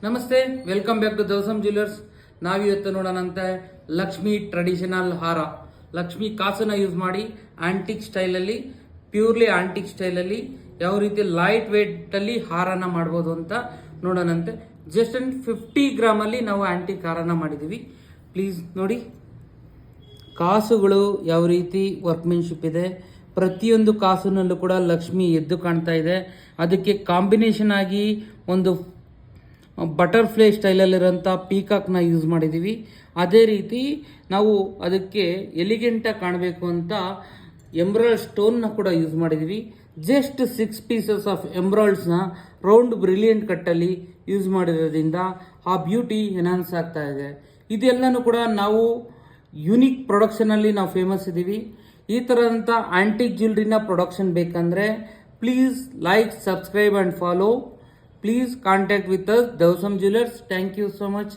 ನಮಸ್ತೆ, welcome back to ದವಸಂ jewellers. ನಾವಿವತ್ತು ನೋಡೋಣಂತೆ Lakshmi traditional ಹಾರ. ಲಕ್ಷ್ಮಿ ಕಾಸನ್ನ ಯೂಸ್ ಮಾಡಿ ಆಂಟಿಕ್ ಸ್ಟೈಲಲ್ಲಿ, ಪ್ಯೂರ್ಲಿ ಆಂಟಿಕ್ ಸ್ಟೈಲಲ್ಲಿ ಯಾವ ರೀತಿ ಲೈಟ್ ವೇಟಲ್ಲಿ ಹಾರನ ಮಾಡ್ಬೋದು ಅಂತ ನೋಡೋಣಂತೆ. ಜಸ್ಟ್ 50 ಗ್ರಾಮಲ್ಲಿ ನಾವು ಆಂಟಿಕ್ ಹಾರನ ಮಾಡಿದ್ದೀವಿ. ಪ್ಲೀಸ್ ನೋಡಿ, ಕಾಸುಗಳು ಯಾವ ರೀತಿ ವರ್ಕ್ಮೆನ್ಶಿಪ್ ಇದೆ. ಪ್ರತಿಯೊಂದು ಕಾಸಿನಲ್ಲೂ ಕೂಡ ಲಕ್ಷ್ಮಿ ಎದ್ದು ಕಾಣ್ತಾ ಇದೆ. ಅದಕ್ಕೆ ಕಾಂಬಿನೇಷನ್ ಆಗಿ ಒಂದು ಬಟರ್ಫ್ಲೈ ಸ್ಟೈಲಲ್ಲಿರೋಂಥ ಪೀಕಾಕ್ನ ಯೂಸ್ ಮಾಡಿದ್ದೀವಿ. ಅದೇ ರೀತಿ ನಾವು ಅದಕ್ಕೆ ಎಲಿಗೆಂಟಾಗಿ ಕಾಣಬೇಕು ಅಂತ ಎಂಬ್ರಾಯ್ಡ್ ಸ್ಟೋನ್ನ ಕೂಡ ಯೂಸ್ ಮಾಡಿದ್ದೀವಿ. ಜಸ್ಟ್ 6 ಪೀಸಸ್ ಆಫ್ ಎಂಬ್ರಾಯ್ಡ್ಸ್ನ ರೌಂಡ್ ಬ್ರಿಲಿಯಂಟ್ ಕಟ್ಟಲ್ಲಿ ಯೂಸ್ ಮಾಡಿರೋದ್ರಿಂದ ಆ ಬ್ಯೂಟಿ ಎನ್ಹಾನ್ಸ್ ಆಗ್ತಾ ಇದೆ. ಇದೆಲ್ಲನೂ ಕೂಡ ನಾವು ಯೂನಿಕ್ ಪ್ರೊಡಕ್ಷನಲ್ಲಿ ನಾವು ಫೇಮಸ್ ಇದ್ದೀವಿ. ಈ ಥರದಂಥ ಆಂಟಿಕ್ ಜ್ಯುವೆಲ್ರಿನ ಪ್ರೊಡಕ್ಷನ್ ಬೇಕಂದರೆ please like, subscribe and follow. Please contact with us, Dawsam Jewelers. Thank you so much.